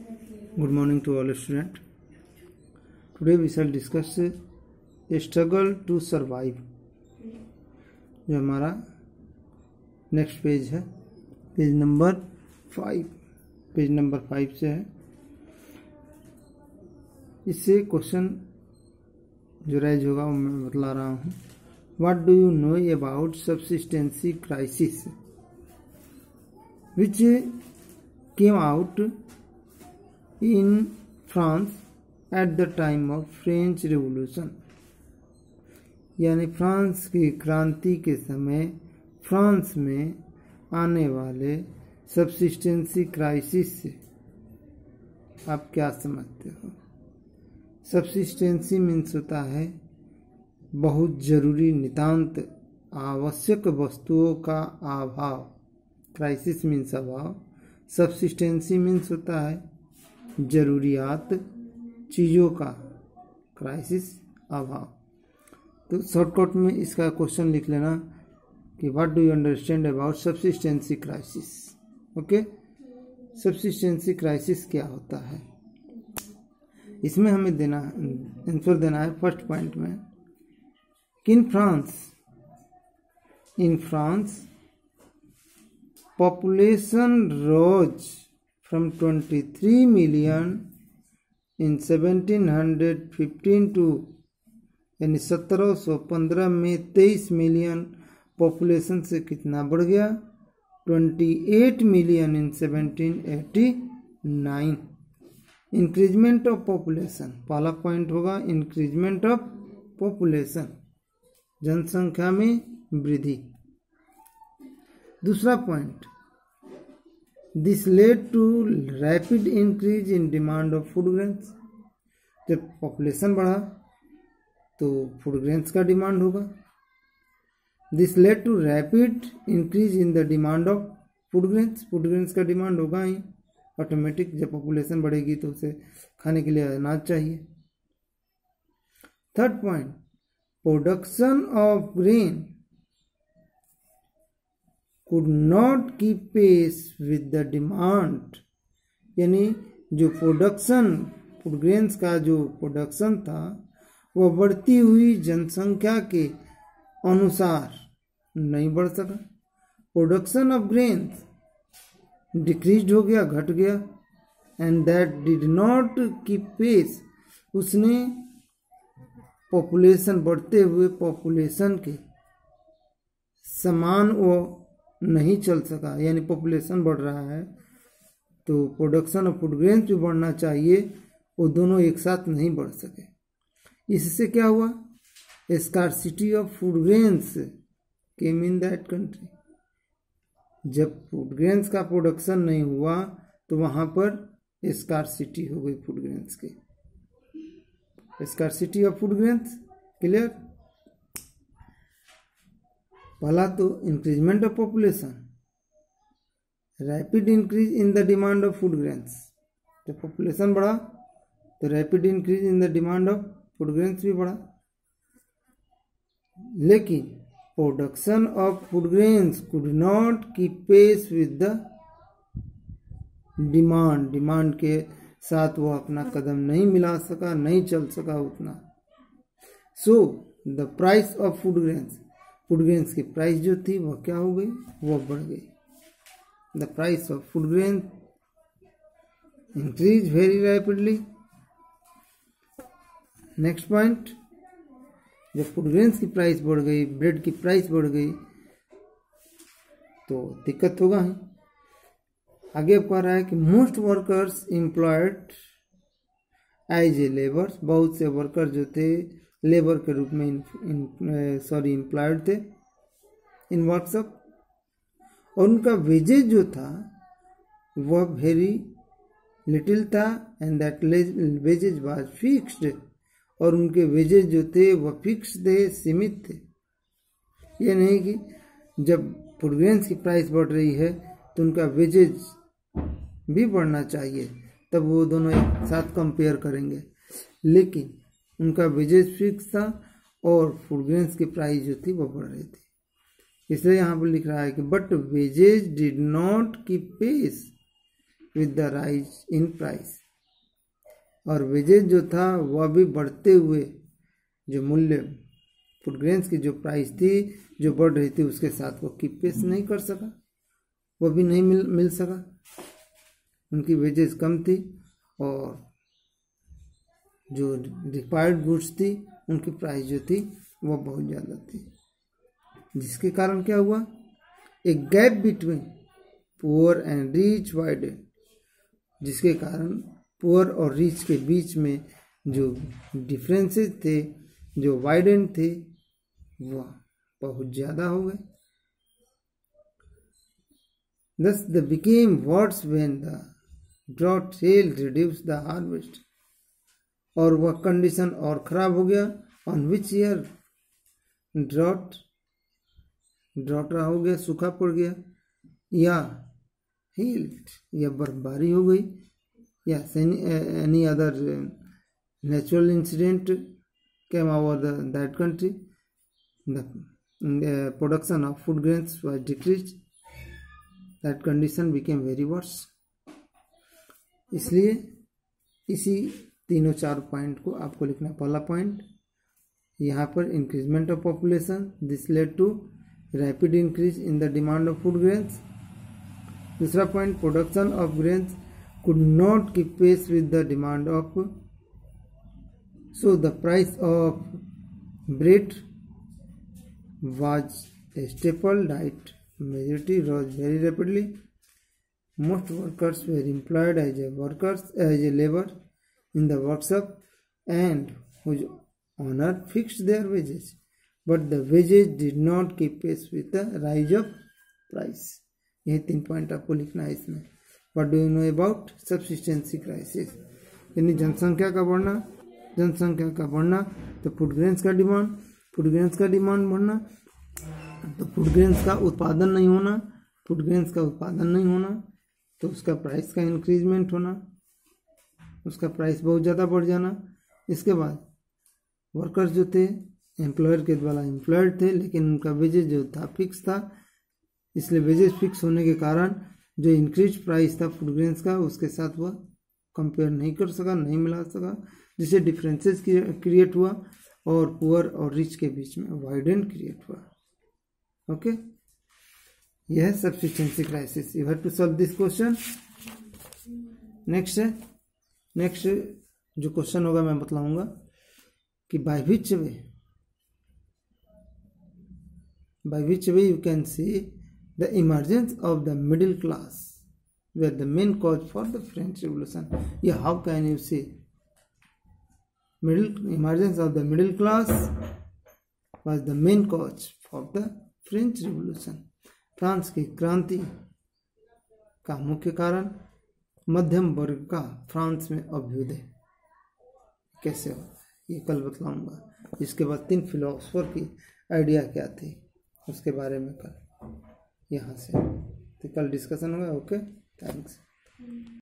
Good morning to all students. Today we shall discuss a struggle to survive. जो हमारा next page है, page number 5 से है। इससे क्वेश्चन जो राइज होगा वो मैं बतला रहा हूँ। What do you know about subsistence crisis which came out in France at the time of French Revolution? यानी फ्रांस की क्रांति के समय फ्रांस में आने वाले सब्सिस्टेंसी क्राइसिस से आप क्या समझते हो? सब्सिस्टेंसी मीन्स होता है बहुत जरूरी नितांत आवश्यक वस्तुओं का अभाव। क्राइसिस मीन्स अभाव। सब्सिस्टेंसी मीन्स होता है जरूरियात चीज़ों का, क्राइसिस अभाव। तो शॉर्टकट में इसका क्वेश्चन लिख लेना कि what do you understand about subsistency crisis. Okay, subsistency crisis क्या होता है, इसमें हमें आंसर देना है। फर्स्ट पॉइंट में कि in France population rose from 23 million in 1715 to यानी 1715 में 23 मिलियन पॉपुलेशन से कितना बढ़ गया? 28 million in 1789। Increment of population, पहला पॉइंट होगा इंक्रीजमेंट ऑफ पॉपुलेशन, जनसंख्या में वृद्धि। दूसरा point, this led to rapid increase in demand of food grains. जब पॉपुलेशन बढ़ा तो फूड ग्रेन्स का डिमांड होगा। This led to rapid increase in the demand of food grains. Food grains का डिमांड होगा ही ऑटोमेटिक, जब पॉपुलेशन बढ़ेगी तो उसे खाने के लिए अनाज चाहिए। Third point, production of grain could not keep pace with the demand। यानी जो प्रोडक्शन, फूड ग्रेन्स का जो प्रोडक्शन था वह बढ़ती हुई जनसंख्या के अनुसार नहीं बढ़ सका। प्रोडक्शन ऑफ ग्रेन्स डिक्रीज हो गया, घट गया। And that did not keep pace, उसने पॉपुलेशन बढ़ते हुए पॉपुलेशन के समान वो नहीं चल सका। यानी पॉपुलेशन बढ़ रहा है तो प्रोडक्शन ऑफ फूड ग्रेन्स भी बढ़ना चाहिए, वो दोनों एक साथ नहीं बढ़ सके। इससे क्या हुआ? Scarcity of food grains came in that country. जब फूड ग्रेन्स का प्रोडक्शन नहीं हुआ तो वहाँ पर स्कार्सिटी हो गई फूड ग्रेन्स की। Scarcity of food grains, clear? पहला तो increment of population, rapid increase in the demand of food grains. जब पॉपुलेशन बढ़ा तो rapid increase in the demand of food grains भी बढ़ा। लेकिन production of food grains could not keep pace with the demand के साथ वो अपना कदम नहीं मिला सका, नहीं चल सका उतना। So the price of food grains की प्राइस जो थी वह क्या हो गई? वह बढ़ गई। The price of food grains increase very rapidly. Next point, जब फूड ग्रेन्स की प्राइस बढ़ गई, ब्रेड की प्राइस बढ़ गई तो दिक्कत होगा ही। आगे कह रहा है कि most workers employed as a labours, बहुत से वर्कर जो थे लेबर के रूप में एम्प्लॉयड थे इन वर्कशॉप, और उनका वेजेज जो था वह वेरी लिटिल था। And that wages was fixed, और उनके वेजेज जो थे वह फिक्स थे, सीमित थे। ये नहीं कि जब फूड ग्रेन्स की प्राइस बढ़ रही है तो उनका वेजेज भी बढ़ना चाहिए, तब वो दोनों एक साथ कंपेयर करेंगे। लेकिन उनका वेजेज फिक्स था और फूड ग्रेन्स की प्राइस जो थी वो बढ़ रही थी। इसलिए यहाँ पर लिख रहा है कि but wages did not keep pace with the rise in price, और वेजेज जो था वह भी बढ़ते हुए, जो मूल्य फूड ग्रेन्स की जो प्राइस थी जो बढ़ रही थी उसके साथ वो कीप पेस नहीं कर सका, वो भी नहीं मिल सका। उनकी वेजेस कम थी और जो रिक्वायर्ड गुड्स थी उनकी प्राइस जो थी वो बहुत ज़्यादा थी, जिसके कारण क्या हुआ, एक gap between poor and rich वाइडेड, जिसके कारण पुअर और रिच के बीच में जो डिफरेंसेस थे, जो वाइडेन थे, वह बहुत ज़्यादा हो गए। Thus they became worse when the drought failed to reduce the harvest, और वह कंडीशन और ख़राब हो गया। ऑन विच ईयर ड्रॉट रहा हो गया, सूखा पड़ गया, या हील्ड या बर्फबारी हो गई, या any other natural incident came over that country, the production of food grains was decrease, that condition became very worse. इसलिए इसी तीनों चार पॉइंट को आपको लिखना। पहला पॉइंट यहाँ पर increasement of population, this led to rapid increase in the demand of food grains. दूसरा point, production of grains could not keep pace with the demand of, so the price of bread was a staple diet, majority rose very rapidly, most workers were employed as a labor in the workshop and whose owner fixed their wages, but the wages did not keep pace with the rise of price। यही 3 point आपको लिखना है इसमें। What do you know about subsistence crisis? यानी जनसंख्या का बढ़ना, तो फूड ग्रेन्स का डिमांड बढ़ना, तो फूड ग्रेन्स का उत्पादन नहीं होना, तो उसका प्राइस का इंक्रीजमेंट होना, उसका प्राइस बहुत ज़्यादा बढ़ जाना। इसके बाद वर्कर्स जो थे एम्प्लॉयर के द्वारा एम्प्लॉयड थे, लेकिन उनका वेजेस जो था फिक्स था, इसलिए वेजेस फिक्स होने के कारण जो इंक्रीज प्राइस था फूड ग्रेन्स का उसके साथ वह कंपेयर नहीं कर सका, नहीं मिला सका, जिससे डिफरेंसेस क्रिएट हुआ और पुअर और रिच के बीच में वाइडेन क्रिएट हुआ। ओके, यह है subsistency crisis. You have to solve this question. Next जो क्वेश्चन होगा मैं बतलाऊंगा कि by which way you can see the emergence of the middle class were the main cause for the French Revolution। Yeah, how can you see emergence of the middle class was the main cause for the French Revolution। France की क्रांति का मुख्य कारण मध्यम वर्ग का France में अभ्युदय कैसे होता है, ये कल बतलाऊंगा। इसके बाद 3 फिलोसफर की आइडिया क्या थी उसके बारे में कल यहाँ से तो कल डिस्कशन होगा। Okay, thanks.